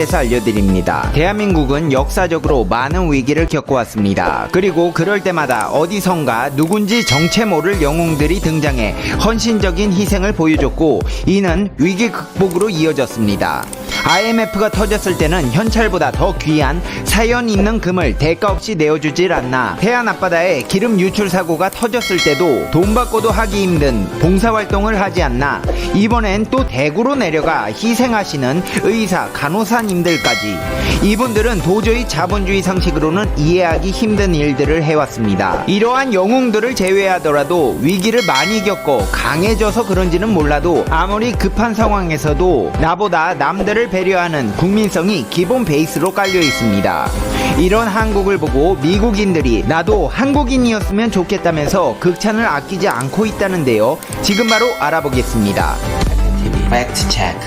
에서 알려드립니다. 대한민국은 역사적으로 많은 위기를 겪어왔습니다. 그리고 그럴 때마다 어디선가 누군지 정체 모를 영웅들이 등장해 헌신적인 희생을 보여줬고 이는 위기 극복으로 이어졌습니다. IMF가 터졌을 때는 현찰보다 더 귀한 사연 있는 금을 대가 없이 내어주질 않나. 태안 앞바다에 기름 유출 사고가 터졌을 때도 돈 받고도 하기 힘든 봉사활동을 하지 않나. 이번엔 또 대구로 내려가 희생하시는 의사, 간호사님들까지. 이분들은 도저히 자본주의 상식으로는 이해하기 힘든 일들을 해왔습니다. 이러한 영웅들을 제외하더라도 위기를 많이 겪고 강해져서 그런지는 몰라도 아무리 급한 상황에서도 나보다 남들을 배려하는 국민성이 기본 베이스로 깔려 있습니다. 이런 한국을 보고 미국인들이 나도 한국인이었으면 좋겠다면서 극찬을 아끼지 않고 있다는데요. 지금 바로 알아보겠습니다. 팩트 체크.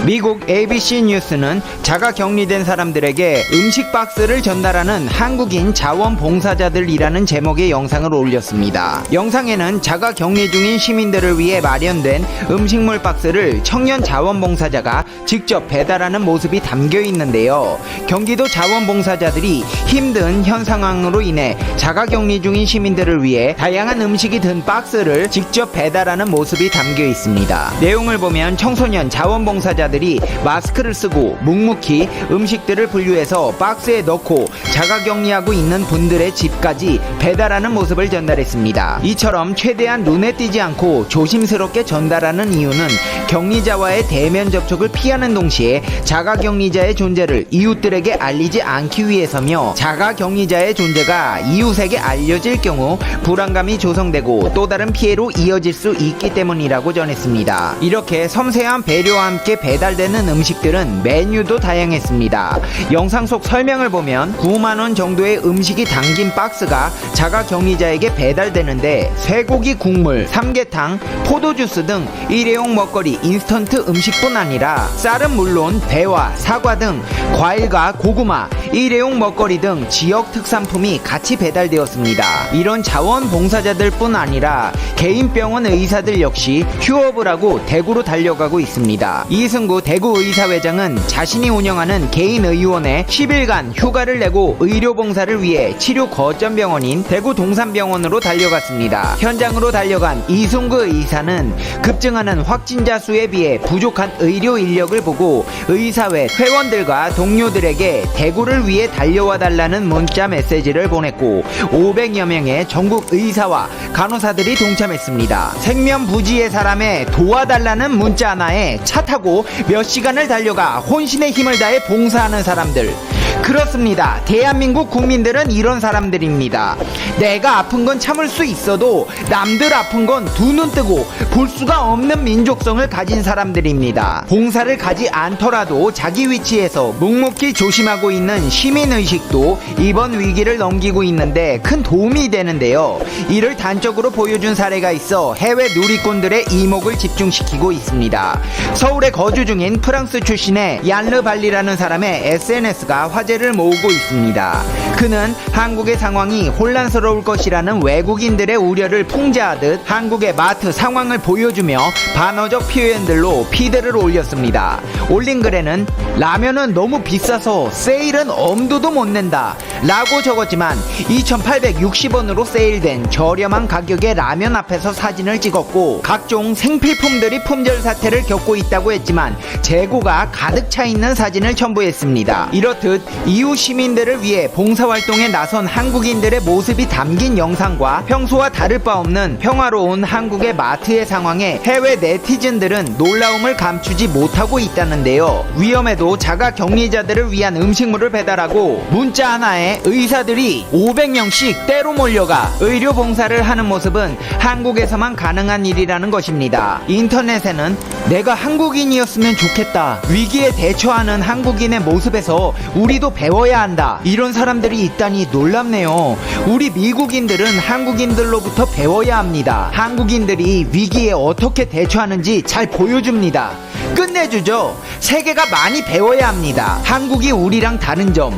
미국 ABC 뉴스는 자가격리된 사람들에게 음식 박스를 전달하는 한국인 자원봉사자들이라는 제목의 영상을 올렸습니다. 영상에는 자가격리 중인 시민들을 위해 마련된 음식물 박스를 청년 자원봉사자가 직접 배달하는 모습이 담겨 있는데요. 경기도 자원봉사자들이 힘든 현 상황으로 인해 자가격리 중인 시민들을 위해 다양한 음식이 든 박스를 직접 배달하는 모습이 담겨 있습니다. 내용을 보면 청소년 자원봉사자들이 마스크를 쓰고 묵묵히 음식들을 분류해서 박스에 넣고 자가격리하고 있는 분들의 집까지 배달하는 모습을 전달했습니다. 이처럼 최대한 눈에 띄지 않고 조심스럽게 전달하는 이유는 격리자와의 대면 접촉을 피하는 동시에 자가격리자의 존재를 이웃들에게 알리지 않기 위해서며, 자가격리자의 존재가 이웃에게 알려질 경우 불안감이 조성되고 또 다른 피해로 이어질 수 있기 때문이라고 전했습니다. 이렇게 섬세한 배려와 함께 배달되는 음식들은 메뉴도 다양했습니다. 영상 속 설명을 보면 9만원 정도의 음식이 담긴 박스가 자가격리자에게 배달되는데 쇠고기 국물, 삼계탕, 포도주스 등 일회용 먹거리, 인스턴트 음식뿐 아니라 쌀은 물론 배와 사과 등 과일과 고구마, 일회용 먹거리 등 지역 특산품이 같이 배달되었습니다. 이런 자원봉사자들 뿐 아니라 개인병원 의사들 역시 휴업을 하고 대구로 달려가고 있습니다. 이승구 대구의사회장은 자신이 운영하는 개인의원에 10일간 휴가를 내고 의료봉사를 위해 치료 거점 병원인 대구 동산병원으로 달려갔습니다. 현장으로 달려간 이승구 의사는 급증하는 확진자 수에 비해 부족한 의료 인력을 보고 의사회 회원들과 동료들에게 대구를 위해 달려와 달라는 문자 메시지를 보냈고 500여 명의 전국 의사와 간호사들이 동참했습니다. 생면부지의 사람에 도와달라는 문자 하나에 차 타고 몇 시간을 달려가 혼신의 힘을 다해 봉사하는 사람들. 그렇습니다. 대한민국 국민들은 이런 사람들입니다. 내가 아픈 건 참을 수 있어도 남들 아픈 건 두 눈 뜨고 볼 수가 없는 민족성을 가진 사람들입니다. 봉사를 가지 않더라도 자기 위치에서 묵묵히 조심하고 있는 시민의식도 이번 위기를 넘기고 있는데 큰 도움이 되는데요. 이를 단적으로 보여준 사례가 있어 해외 누리꾼들의 이목을 집중시키고 있습니다. 서울에 거주 중인 프랑스 출신의 얀르 발리라는 사람의 SNS가 화제를 모으고 있습니다. 그는 한국의 상황이 혼란스러울 것이라는 외국인들의 우려를 풍자하듯 한국의 마트 상황을 보여주며 반어적 표현들로 피드를 올렸습니다. 올린 글에는 라면은 너무 비싸서 세일은 엄두도 못 낸다 라고 적었지만 2,860원으로 세일된 저렴한 가격의 라면 앞에서 사진을 찍었고 각종 생필품들이 품절 사태를 겪고 있다고 했지만 재고가 가득 차 있는 사진을 첨부했습니다. 이렇듯 이웃 시민들을 위해 봉사활동에 나선 한국인들의 모습이 담긴 영상과 평소와 다를 바 없는 평화로운 한국의 마트의 상황에 해외 네티즌들은 놀라움을 감추지 못하고 있다는데요. 위험해도 자가격리자들을 위한 음식물을 배달하고 문자 하나에 의사들이 500명씩 때로 몰려가 의료봉사를 하는 모습은 한국에서만 가능한 일이라는 것입니다. 인터넷에는 내가 한국인이었으면 좋겠다, 위기에 대처하는 한국인의 모습에서 우리도 배워야 한다, 이런 사람들이 있다니 놀랍네요. 우리 미국인들은 한국인들로부터 배워야 합니다. 한국인들이 위기에 어떻게 대처하는지 잘 보여줍니다. 끝내주죠. 세계가 많이 배워야 합니다. 한국이 우리랑 다른 점,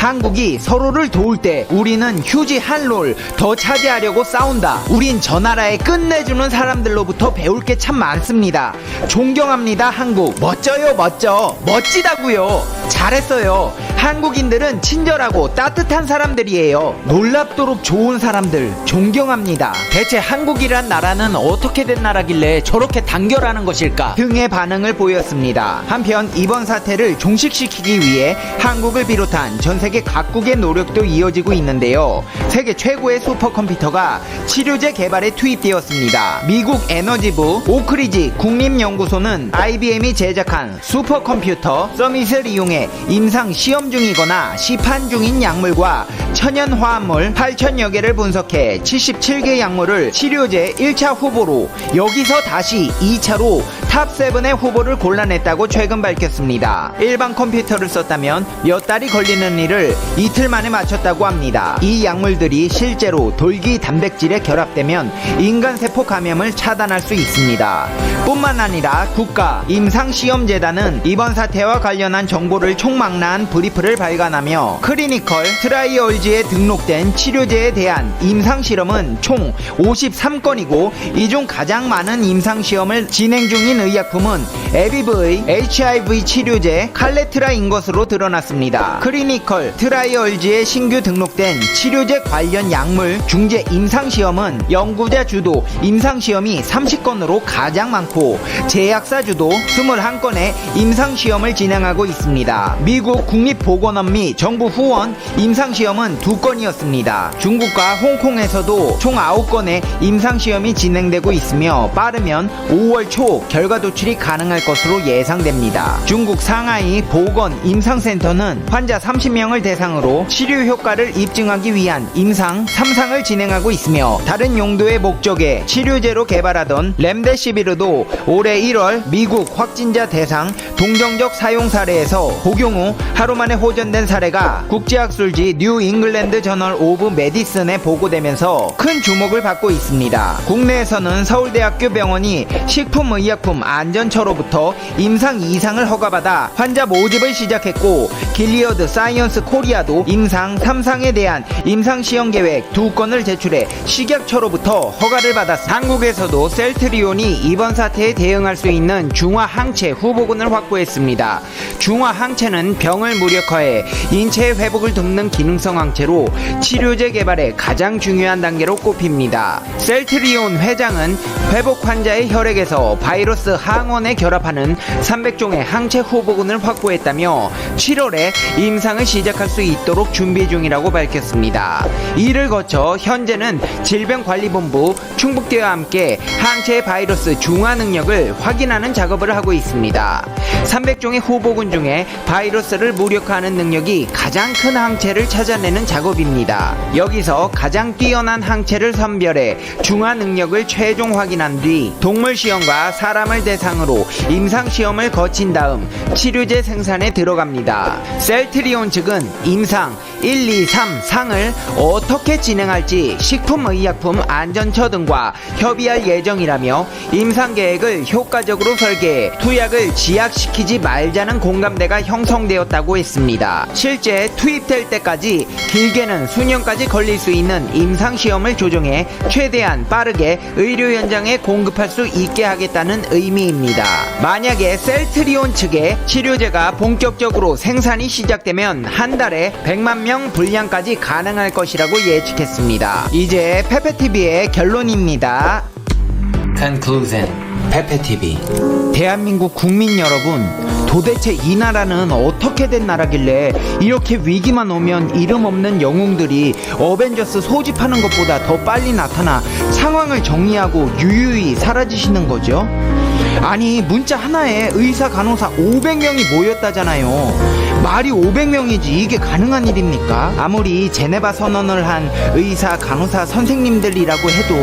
한국이 서로를 도울 때 우리는 휴지 한 롤 더 차지하려고 싸운다. 우린 저 나라에 끝내주는 사람들로부터 배울 게 참 많습니다. 존경합니다. 한국 멋져요. 멋지다고요. 잘했어요. 한국인들은 친절하고 따뜻한 사람들이에요. 놀랍도록 좋은 사람들 존경합니다. 대체 한국이란 나라는 어떻게 된 나라길래 저렇게 단결하는 것일까 등의 반응을 보였습니다. 한편 이번 사태를 종식시키기 위해 한국을 비롯한 전 세계 각국의 노력도 이어지고 있는데요. 세계 최고의 슈퍼컴퓨터가 치료제 개발에 투입되었습니다. 미국 에너지부 오크리지 국립연구소는 IBM이 제작한 슈퍼컴퓨터 서밋을 이용해 임상 시험 중이거나 시판 중인 약물과 천연 화합물 8,000여 개를 분석해 77개 약물을 치료제 1차 후보로, 여기서 다시 2차로 탑7의 후보를 골라냈다고 최근 밝혔습니다. 일반 컴퓨터를 썼다면 몇 달이 걸리는 일을 이틀 만에 마쳤다고 합니다. 이 약물들이 실제로 돌기 단백질에 결합되면 인간세포 감염을 차단할 수 있습니다. 뿐만 아니라 국가 임상시험재단은 이번 사태와 관련한 정보를 총망라한 브리프를 발간하며 클리니컬 트라이얼즈에 등록된 치료제에 대한 임상실험은 총 53건이고 이 중 가장 많은 임상시험을 진행 중인 의약품은 에비브의 HIV 치료제 칼레트라인 것으로 드러났습니다. 클리니컬 트라이얼즈에 신규 등록된 치료제 관련 약물 중재 임상시험은 연구자 주도 임상시험이 30건으로 가장 많고 제약사 주도 21건의 임상시험을 진행하고 있습니다. 미국 국립보건원 및 정부 후원 임상시험은 2건이었습니다. 중국과 홍콩에서도 총 9건의 임상시험이 진행되고 있으며 빠르면 5월 초 결과 도출이 가능할 것으로 예상됩니다. 중국 상하이 보건 임상센터는 환자 30명을 대상으로 치료 효과를 입증하기 위한 임상 3상을 진행하고 있으며 다른 용도의 목적에 치료제로 개발하던 렘데시비르도 올해 1월 미국 확진자 대상 동정적 사용 사례에서 복용 후 하루 만에 호전된 사례가 국제학술지 뉴 잉글랜드 저널 오브 메디슨에 보고되면서 큰 주목을 받고 있습니다. 국내에서는 서울대학교 병원이 식품의약품 안전처로부터 임상 2상을 허가받아 환자 모집을 시작했고, 길리어드 사이언스 코리아도 임상 3상에 대한 임상시험 계획 2건을 제출해 식약처로부터 허가를 받았습니다. 한국에서도 셀트리온이 이번 사태에 대응할 수 있는 중화항체 후보군을 확보했습니다. 중화항체는 병을 무력화해 인체의 회복을 돕는 기능성 항체로 치료제 개발에 가장 중요한 단계로 꼽힙니다. 셀트리온 회장은 회복 환자의 혈액에서 바이러스 항원에 결합하는 300종의 항체 후보군을 확보했다며 7월에 임상을 시작할 수 있도록 준비 중이라고 밝혔습니다. 이를 거쳐 현재는 질병관리본부, 충북대와 함께 항체의 바이러스 중화 능력을 확인하는 작업을 하고 있습니다. 300종의 후보군 중에 바이러스를 무력화하는 능력이 가장 큰 항체를 찾아내는 작업입니다. 여기서 가장 뛰어난 항체를 선별해 중화 능력을 최종 확인한 뒤 동물 시험과 사람을 대상으로 임상 시험을 거친 다음 치료제 생산에 들어갑니다. 셀트리온 측은 임상 1, 2, 3 상을 어떻게 진행할지 식품의약품 안전처 등과 협의할 예정이라며 임상 계획을 효과적으로 설계해 투약을 지약시키지 말자는 공감대가 형성되었다고 했습니다. 실제 투입될 때까지 길게는 수년까지 걸릴 수 있는 임상시험을 조정해 최대한 빠르게 의료 현장에 공급할 수 있게 하겠다는 의미입니다. 만약에 셀트리온 측의 치료제가 본격적으로 생산이 시작되면 한 달에 100만 명 분량까지 가능할 것이라고 예측했습니다. 이제 페페TV의 결론입니다. Conclusion. 페페TV. 대한민국 국민 여러분, 도대체 이 나라는 어떻게 된 나라길래 이렇게 위기만 오면 이름 없는 영웅들이 어벤져스 소집하는 것보다 더 빨리 나타나 상황을 정리하고 유유히 사라지시는 거죠? 아니, 문자 하나에 의사 간호사 500명이 모였다잖아요. 말이 500명이지 이게 가능한 일입니까? 아무리 제네바 선언을 한 의사 간호사 선생님들이라고 해도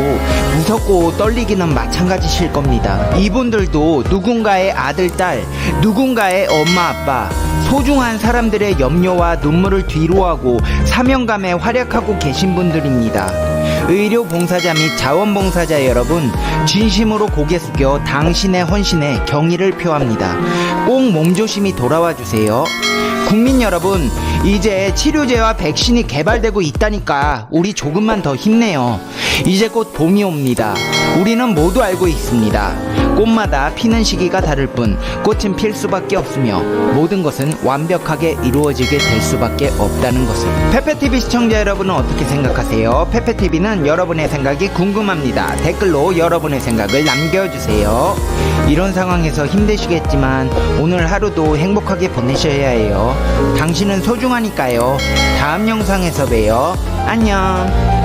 무섭고 떨리기는 마찬가지실 겁니다. 이분들도 누군가의 아들, 딸, 누군가의 엄마, 아빠, 소중한 사람들의 염려와 눈물을 뒤로하고 사명감에 활약하고 계신 분들입니다. 의료 봉사자 및 자원봉사자 여러분, 진심으로 고개 숙여 당신의 헌신에 경의를 표합니다. 꼭 몸조심히 돌아와 주세요. 국민 여러분, 이제 치료제와 백신이 개발되고 있다니까 우리 조금만 더 힘내요. 이제 곧 봄이 옵니다. 우리는 모두 알고 있습니다. 꽃마다 피는 시기가 다를 뿐 꽃은 필 수밖에 없으며 모든 것은 완벽하게 이루어지게 될 수밖에 없다는 것을. 페페TV 시청자 여러분은 어떻게 생각하세요? 페페TV는 여러분의 생각이 궁금합니다. 댓글로 여러분의 생각을 남겨주세요. 이런 상황에서 힘드시겠지만 오늘 하루도 행복하게 보내셔야 해요. 당신은 소중하니까요. 다음 영상에서 봬요. 안녕.